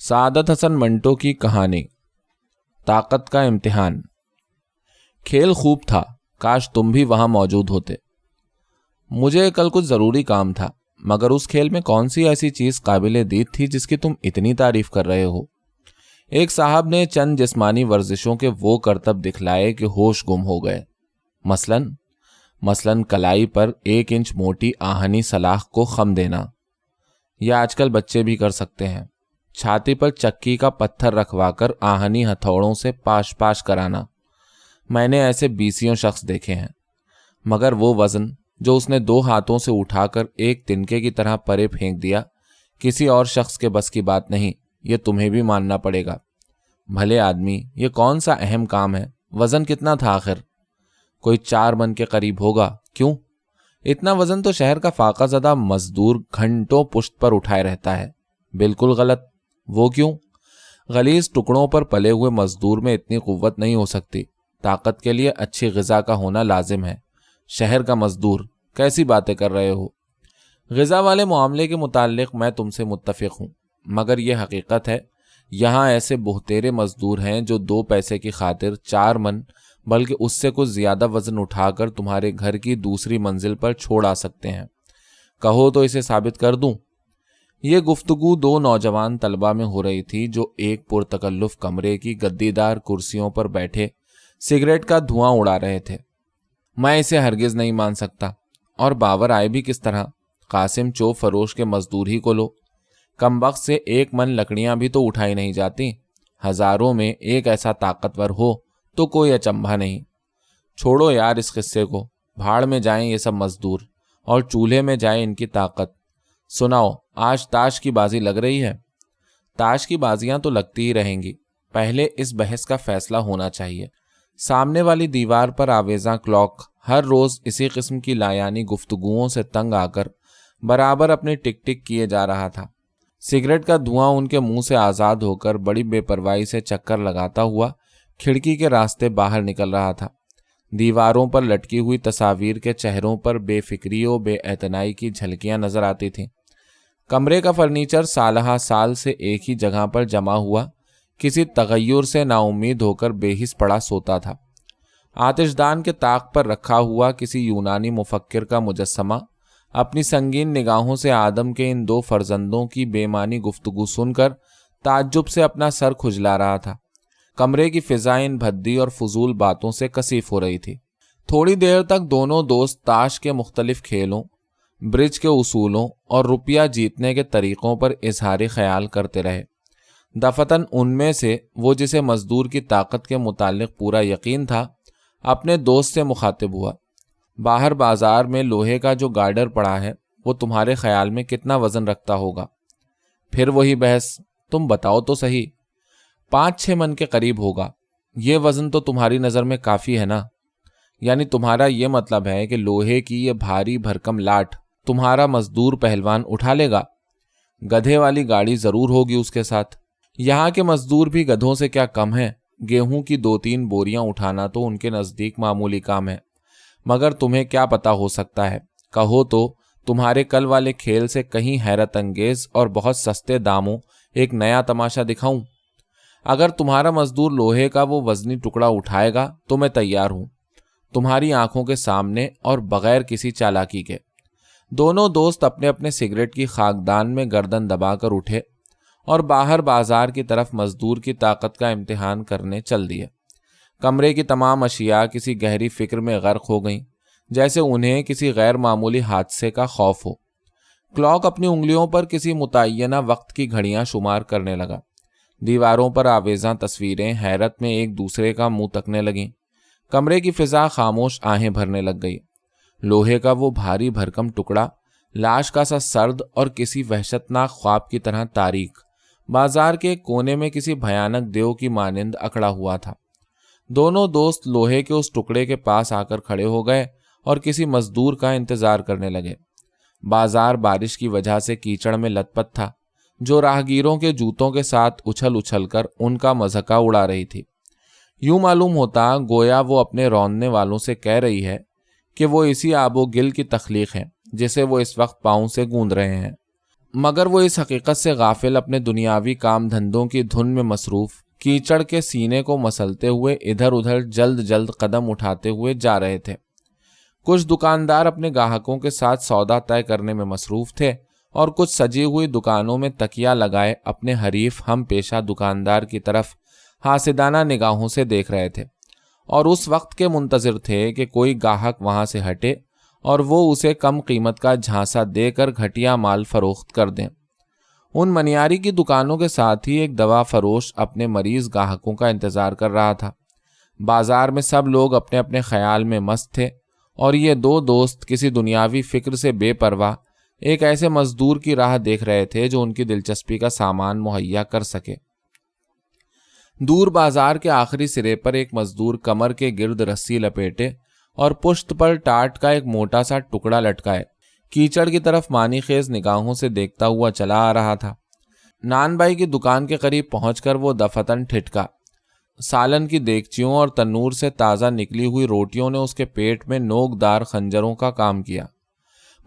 سعادت حسن منٹو کی کہانی طاقت کا امتحان۔ کھیل خوب تھا، کاش تم بھی وہاں موجود ہوتے۔ مجھے کل کچھ ضروری کام تھا، مگر اس کھیل میں کون سی ایسی چیز قابل دید تھی جس کی تم اتنی تعریف کر رہے ہو؟ ایک صاحب نے چند جسمانی ورزشوں کے وہ کرتب دکھلائے کہ ہوش گم ہو گئے۔ مثلاً کلائی پر 1 انچ موٹی آہنی سلاخ کو خم دینا، یا آج کل بچے بھی کر سکتے ہیں، چھاتی پر چکی کا پتھر رکھوا کر آہنی ہتھوڑوں سے پاش پاش کرانا۔ میں نے ایسے 20 شخص دیکھے ہیں، مگر وہ وزن جو اس نے 2 ہاتھوں سے اٹھا کر ایک تنکے کی طرح پرے پھینک دیا، کسی اور شخص کے بس کی بات نہیں، یہ تمہیں بھی ماننا پڑے گا۔ بھلے آدمی، یہ کون سا اہم کام ہے؟ وزن کتنا تھا آخر؟ کوئی 4 من کے قریب ہوگا۔ کیوں؟ اتنا وزن تو شہر کا فاقہ زدہ مزدور گھنٹوں پشت پر اٹھائے رہتا ہے۔ بالکل غلط۔ وہ کیوں؟ غلیظ ٹکڑوں پر پلے ہوئے مزدور میں اتنی قوت نہیں ہو سکتی۔ طاقت کے لیے اچھی غذا کا ہونا لازم ہے۔ شہر کا مزدور، کیسی باتیں کر رہے ہو؟ غذا والے معاملے کے متعلق میں تم سے متفق ہوں، مگر یہ حقیقت ہے یہاں ایسے بہتیرے مزدور ہیں جو 2 پیسے کی خاطر 4 من بلکہ اس سے کچھ زیادہ وزن اٹھا کر تمہارے گھر کی دوسری منزل پر چھوڑ آ سکتے ہیں۔ کہو تو اسے ثابت کر دوں۔ یہ گفتگو 2 نوجوان طلبہ میں ہو رہی تھی جو ایک پرتکلف کمرے کی گدی دار کرسیوں پر بیٹھے سگریٹ کا دھواں اڑا رہے تھے۔ میں اسے ہرگز نہیں مان سکتا، اور باور آئے بھی کس طرح؟ قاسم چوب فروش کے مزدور ہی کو لو، کمبخت سے 1 من لکڑیاں بھی تو اٹھائی نہیں جاتی، ہزاروں میں ایک ایسا طاقتور ہو تو کوئی اچنبھا نہیں۔ چھوڑو یار اس قصے کو، بھاڑ میں جائیں یہ سب مزدور، اور چولہے میں جائے ان کی طاقت۔ سناؤ، آج تاش کی بازی لگ رہی ہے؟ تاش کی بازیاں تو لگتی ہی رہیں گی، پہلے اس بحث کا فیصلہ ہونا چاہیے۔ سامنے والی دیوار پر آویزاں کلاک ہر روز اسی قسم کی لایانی گفتگوؤں سے تنگ آ کر برابر اپنے ٹک ٹک کیے جا رہا تھا۔ سگریٹ کا دھواں ان کے منہ سے آزاد ہو کر بڑی بے پرواہی سے چکر لگاتا ہوا کھڑکی کے راستے باہر نکل رہا تھا۔ دیواروں پر لٹکی ہوئی تصاویر کے چہروں پر بے فکری و بے اعتنائی کی جھلکیاں نظر آتی تھیں۔ کمرے کا فرنیچر سالہ سال سے ایک ہی جگہ پر جمع ہوا کسی تغیر سے نا امید ہو کر بے حس پڑا سوتا تھا۔ آتش دان کے طاق پر رکھا ہوا کسی یونانی مفکر کا مجسمہ اپنی سنگین نگاہوں سے آدم کے ان 2 فرزندوں کی بے معنی گفتگو سن کر تعجب سے اپنا سر کھجلا رہا تھا۔ کمرے کی فضا ان بھدی اور فضول باتوں سے کثیف ہو رہی تھی۔ تھوڑی دیر تک دونوں دوست تاش کے مختلف کھیلوں، برج کے اصولوں اور روپیہ جیتنے کے طریقوں پر اظہار خیال کرتے رہے۔ دفتن ان میں سے وہ جسے مزدور کی طاقت کے متعلق پورا یقین تھا، اپنے دوست سے مخاطب ہوا۔ باہر بازار میں لوہے کا جو گارڈر پڑا ہے وہ تمہارے خیال میں کتنا وزن رکھتا ہوگا؟ پھر وہی بحث، تم بتاؤ تو صحیح۔ 5-6 من کے قریب ہوگا۔ یہ وزن تو تمہاری نظر میں کافی ہے نا؟ یعنی تمہارا یہ مطلب ہے کہ لوہے کی یہ بھاری بھرکم لاٹ تمہارا مزدور پہلوان اٹھا لے گا؟ گدھے والی گاڑی ضرور ہوگی اس کے ساتھ۔ یہاں کے مزدور بھی گدھوں سے کیا کم ہیں؟ گیہوں کی 2-3 بوریاں اٹھانا تو ان کے نزدیک معمولی کام ہے۔ مگر تمہیں کیا پتا ہو سکتا ہے؟ کہو تو تمہارے کل والے کھیل سے کہیں حیرت انگیز اور بہت سستے داموں ایک نیا تماشا دکھاؤں۔ اگر تمہارا مزدور لوہے کا وہ وزنی ٹکڑا اٹھائے گا تو میں تیار ہوں، تمہاری آنکھوں کے سامنے اور بغیر کسی چالاکی کے۔ دونوں دوست اپنے اپنے سگریٹ کی خاکدان میں گردن دبا کر اٹھے اور باہر بازار کی طرف مزدور کی طاقت کا امتحان کرنے چل دیے۔ کمرے کی تمام اشیاء کسی گہری فکر میں غرق ہو گئیں، جیسے انہیں کسی غیر معمولی حادثے کا خوف ہو۔ کلاک اپنی انگلیوں پر کسی متعینہ وقت کی گھڑیاں شمار کرنے لگا۔ دیواروں پر آویزاں تصویریں حیرت میں ایک دوسرے کا منہ تکنے لگیں۔ کمرے کی فضا خاموش آہیں بھرنے لگ گئی۔ لوہے کا وہ بھاری بھرکم ٹکڑا لاش کا سا سرد اور کسی وحشتناک خواب کی طرح تاریک بازار کے کونے میں کسی بھیانک دیو کی مانند اکڑا ہوا تھا۔ دونوں دوست لوہے کے اس ٹکڑے کے پاس آ کر کھڑے ہو گئے اور کسی مزدور کا انتظار کرنے لگے۔ بازار بارش کی وجہ سے کیچڑ میں لت پت تھا، جو راہگیروں کے جوتوں کے ساتھ اچھل اچھل کر ان کا مضحکہ اڑا رہی تھی۔ یوں معلوم ہوتا گویا وہ اپنے روننے والوں سے کہہ رہی ہے کہ وہ اسی آب و گل کی تخلیق ہیں جسے وہ اس وقت پاؤں سے گوندھ رہے ہیں۔ مگر وہ اس حقیقت سے غافل اپنے دنیاوی کام دھندوں کی دھن میں مصروف کیچڑ کے سینے کو مسلتے ہوئے ادھر ادھر جلد جلد قدم اٹھاتے ہوئے جا رہے تھے۔ کچھ دکاندار اپنے گاہکوں کے ساتھ سودا طے کرنے میں مصروف تھے اور کچھ سجی ہوئی دکانوں میں تکیہ لگائے اپنے حریف ہم پیشہ دکاندار کی طرف حاسدانہ نگاہوں سے دیکھ رہے تھے اور اس وقت کے منتظر تھے کہ کوئی گاہک وہاں سے ہٹے اور وہ اسے کم قیمت کا جھانسا دے کر گھٹیا مال فروخت کر دیں۔ ان منیاری کی دکانوں کے ساتھ ہی ایک دوا فروش اپنے مریض گاہکوں کا انتظار کر رہا تھا۔ بازار میں سب لوگ اپنے اپنے خیال میں مست تھے اور یہ دو دوست کسی دنیاوی فکر سے بے پرواہ ایک ایسے مزدور کی راہ دیکھ رہے تھے جو ان کی دلچسپی کا سامان مہیا کر سکے۔ دور بازار کے آخری سرے پر ایک مزدور کمر کے گرد رسی لپیٹے اور پشت پر ٹاٹ کا ایک موٹا سا ٹکڑا لٹکائے کیچڑ کی طرف مانی خیز نگاہوں سے دیکھتا ہوا چلا آ رہا تھا۔ نان بائی کی دکان کے قریب پہنچ کر وہ دفتن ٹھٹکا۔ سالن کی دیگچیوں اور تنور سے تازہ نکلی ہوئی روٹیوں نے اس کے پیٹ میں نوک دار خنجروں کا کام کیا۔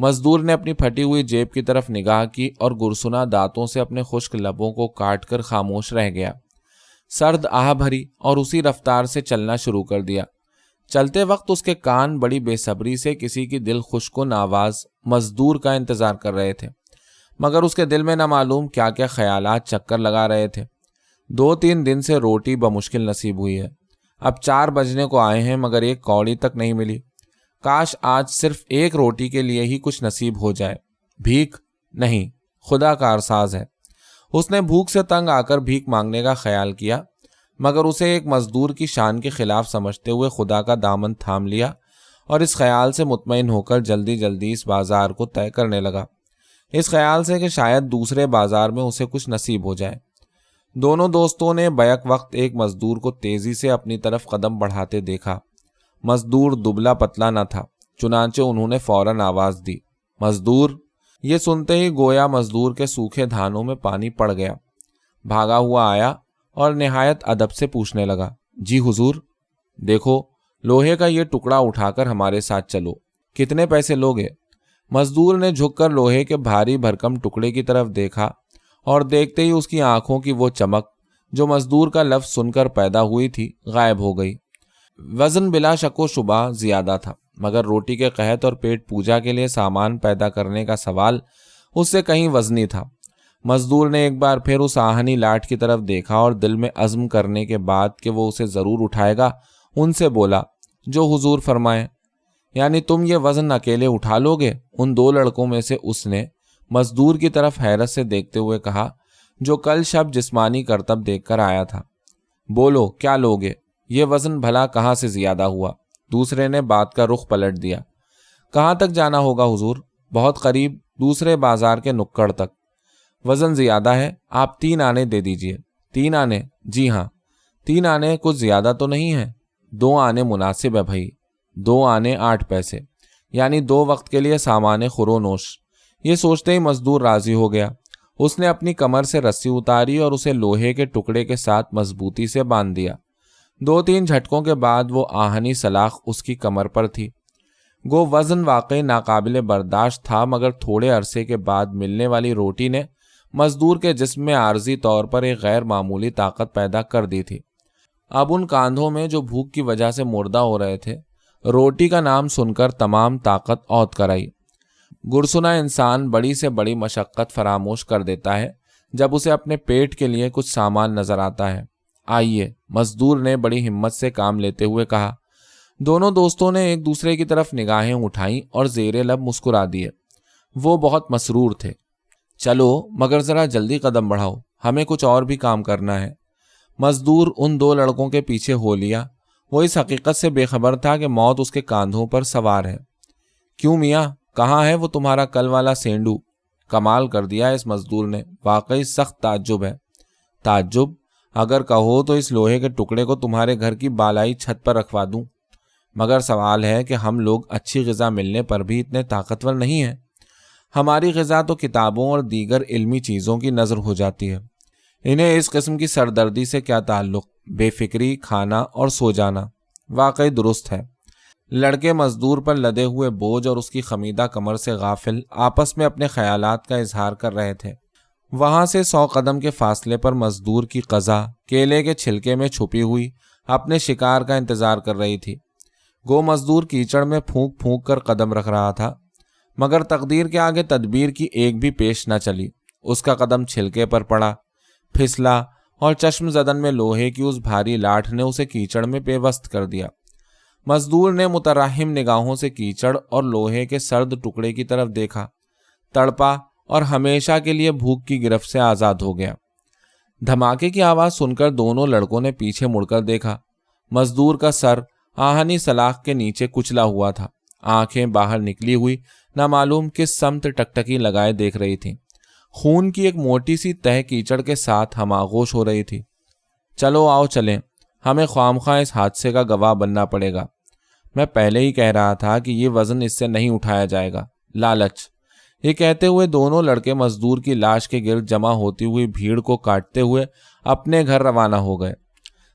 مزدور نے اپنی پھٹی ہوئی جیب کی طرف نگاہ کی اور گرسنا دانتوں سے اپنے خشک لبوں کو کاٹ کر خاموش رہ گیا۔ سرد آہ بھری اور اسی رفتار سے چلنا شروع کر دیا۔ چلتے وقت اس کے کان بڑی بے صبری سے کسی کی دل خوش کن آواز مزدور کا انتظار کر رہے تھے، مگر اس کے دل میں نہ معلوم کیا کیا خیالات چکر لگا رہے تھے۔ 2-3 دن سے روٹی بمشکل نصیب ہوئی ہے۔ اب 4 بجنے کو آئے ہیں مگر ایک کوڑی تک نہیں ملی۔ کاش آج صرف ایک روٹی کے لیے ہی کچھ نصیب ہو جائے۔ بھیک نہیں، خدا کارساز ہے۔ اس نے بھوک سے تنگ آ کر بھیک مانگنے کا خیال کیا، مگر اسے ایک مزدور کی شان کے خلاف سمجھتے ہوئے خدا کا دامن تھام لیا اور اس خیال سے مطمئن ہو کر جلدی جلدی اس بازار کو طے کرنے لگا، اس خیال سے کہ شاید دوسرے بازار میں اسے کچھ نصیب ہو جائے۔ دونوں دوستوں نے بیک وقت ایک مزدور کو تیزی سے اپنی طرف قدم بڑھاتے دیکھا۔ مزدور دبلا پتلا نہ تھا، چنانچہ انہوں نے فوراً آواز دی، مزدور! یہ سنتے ہی گویا مزدور کے سوکھے دھانوں میں پانی پڑ گیا۔ بھاگا ہوا آیا اور نہایت ادب سے پوچھنے لگا، جی حضور، دیکھو لوہے کا یہ ٹکڑا اٹھا کر ہمارے ساتھ چلو، کتنے پیسے لوگے؟ مزدور نے جھک کر لوہے کے بھاری بھرکم ٹکڑے کی طرف دیکھا اور دیکھتے ہی اس کی آنکھوں کی وہ چمک جو مزدور کا لفظ سن کر پیدا ہوئی تھی غائب ہو گئی۔ وزن بلا شک و شبہ زیادہ تھا، مگر روٹی کے قحط اور پیٹ پوجا کے لیے سامان پیدا کرنے کا سوال اس سے کہیں وزنی تھا۔ مزدور نے ایک بار پھر اس آہنی لاٹ کی طرف دیکھا اور دل میں عزم کرنے کے بعد کہ وہ اسے ضرور اٹھائے گا، ان سے بولا، جو حضور فرمائیں۔ یعنی تم یہ وزن اکیلے اٹھا لوگے؟ ان 2 لڑکوں میں سے اس نے مزدور کی طرف حیرت سے دیکھتے ہوئے کہا، جو کل شب جسمانی کرتب دیکھ کر آیا تھا۔ بولو کیا لوگے؟ یہ وزن بھلا کہاں سے زیادہ ہوا؟ دوسرے نے بات کا رخ پلٹ دیا۔ کہاں تک جانا ہوگا حضور؟ بہت قریب، دوسرے بازار کے نکڑ تک۔ وزن زیادہ ہے، آپ 3 آنے دے دیجئے۔ 3 آنے؟ جی ہاں۔ 3 آنے کچھ زیادہ تو نہیں ہے؟ 2 آنے مناسب ہے بھائی۔ 2 آنے 8 پیسے، یعنی 2 وقت کے لیے سامان خورونوش۔ یہ سوچتے ہی مزدور راضی ہو گیا۔ اس نے اپنی کمر سے رسی اتاری اور اسے لوہے کے ٹکڑے کے ساتھ مضبوطی سے باندھ دیا۔ 2-3 جھٹکوں کے بعد وہ آہنی سلاخ اس کی کمر پر تھی۔ گو وزن واقعی ناقابل برداشت تھا، مگر تھوڑے عرصے کے بعد ملنے والی روٹی نے مزدور کے جسم میں عارضی طور پر ایک غیر معمولی طاقت پیدا کر دی تھی۔ اب ان کاندھوں میں جو بھوک کی وجہ سے مردہ ہو رہے تھے، روٹی کا نام سن کر تمام طاقت عود کر آئی۔ گرسنا انسان بڑی سے بڑی مشقت فراموش کر دیتا ہے جب اسے اپنے پیٹ کے لیے کچھ سامان نظر آتا ہے۔ آئیے، مزدور نے بڑی ہمت سے کام لیتے ہوئے کہا۔ دونوں دوستوں نے ایک دوسرے کی طرف نگاہیں اٹھائیں اور زیر لب مسکرا دیے۔ وہ بہت مسرور تھے۔ چلو مگر ذرا جلدی قدم بڑھاؤ، ہمیں کچھ اور بھی کام کرنا ہے۔ مزدور ان 2 لڑکوں کے پیچھے ہو لیا۔ وہ اس حقیقت سے بے خبر تھا کہ موت اس کے کاندھوں پر سوار ہے۔ کیوں میاں، کہاں ہے وہ تمہارا کل والا سینڈو؟ کمال کر دیا اس مزدور نے، واقعی سخت تعجب ہے۔ تعجب؟ اگر کہو تو اس لوہے کے ٹکڑے کو تمہارے گھر کی بالائی چھت پر رکھوا دوں، مگر سوال ہے کہ ہم لوگ اچھی غذا ملنے پر بھی اتنے طاقتور نہیں ہیں۔ ہماری غذا تو کتابوں اور دیگر علمی چیزوں کی نظر ہو جاتی ہے۔ انہیں اس قسم کی سردردی سے کیا تعلق؟ بے فکری، کھانا اور سو جانا۔ واقعی درست ہے، لڑکے مزدور پر لدے ہوئے بوجھ اور اس کی خمیدہ کمر سے غافل آپس میں اپنے خیالات کا اظہار کر رہے تھے۔ وہاں سے 100 قدم کے فاصلے پر مزدور کی قزا کیلے کے چھلکے میں چھپی ہوئی اپنے شکار کا انتظار کر رہی تھی۔ گو مزدور کیچڑ میں پھونک پھونک کر قدم رکھ رہا تھا، مگر تقدیر کے آگے تدبیر کی ایک بھی پیش نہ چلی۔ اس کا قدم چھلکے پر پڑا، پھسلا اور چشم زدن میں لوہے کی اس بھاری لاٹھ نے اسے کیچڑ میں پیوست کر دیا۔ مزدور نے مترحم نگاہوں سے کیچڑ اور لوہے کے سرد ٹکڑے کی طرف دیکھا، تڑپا اور ہمیشہ کے لیے بھوک کی گرفت سے آزاد ہو گیا۔ دھماکے کی آواز سن کر دونوں لڑکوں نے پیچھے مڑ کر دیکھا۔ مزدور کا سر آہنی سلاخ کے نیچے کچلا ہوا تھا، آنکھیں باہر نکلی ہوئی نہ معلوم کس سمت ٹکٹکی لگائے دیکھ رہی تھی۔ خون کی ایک موٹی سی تہ کیچڑ کے ساتھ ہم آغوش ہو رہی تھی۔ چلو آؤ چلیں، ہمیں خوامخواہ اس حادثے کا گواہ بننا پڑے گا۔ میں پہلے ہی کہہ رہا تھا کہ یہ وزن اس سے نہیں اٹھایا جائے گا، لالچ۔ یہ کہتے ہوئے دونوں لڑکے مزدور کی لاش کے گرد جمع ہوتی ہوئی بھیڑ کو کاٹتے ہوئے اپنے گھر روانہ ہو گئے۔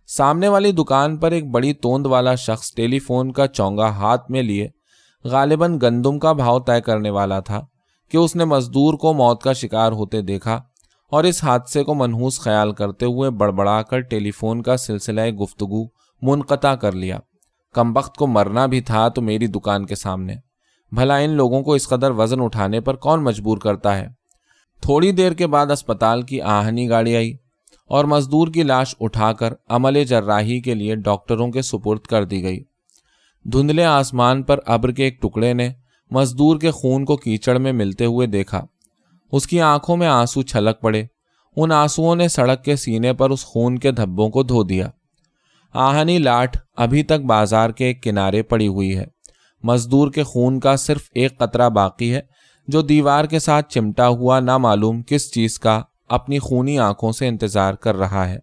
سامنے والی دکان پر ایک بڑی توند والا شخص ٹیلی فون کا چونگا ہاتھ میں لیے غالباً گندم کا بھاؤ طے کرنے والا تھا کہ اس نے مزدور کو موت کا شکار ہوتے دیکھا اور اس حادثے کو منحوس خیال کرتے ہوئے بڑبڑا کر ٹیلی فون کا سلسلہ گفتگو منقطع کر لیا۔ کمبخت کو مرنا بھی تھا تو میری دکان کے سامنے، بھلا ان لوگوں کو اس قدر وزن اٹھانے پر کون مجبور کرتا ہے؟ تھوڑی دیر کے بعد اسپتال کی آہنی گاڑی آئی اور مزدور کی لاش اٹھا کر عمل جراحی کے لیے ڈاکٹروں کے سپرد کر دی گئی۔ دھندلے آسمان پر ابر کے ایک ٹکڑے نے مزدور کے خون کو کیچڑ میں ملتے ہوئے دیکھا۔ اس کی آنکھوں میں آنسو چھلک پڑے، ان آنسوؤں نے سڑک کے سینے پر اس خون کے دھبوں کو دھو دیا۔ آہنی لاٹھ ابھی تک بازار کے ایک کنارے پڑی ہوئی ہے۔ مزدور کے خون کا صرف ایک قطرہ باقی ہے جو دیوار کے ساتھ چمٹا ہوا نہ معلوم کس چیز کا اپنی خونی آنکھوں سے انتظار کر رہا ہے۔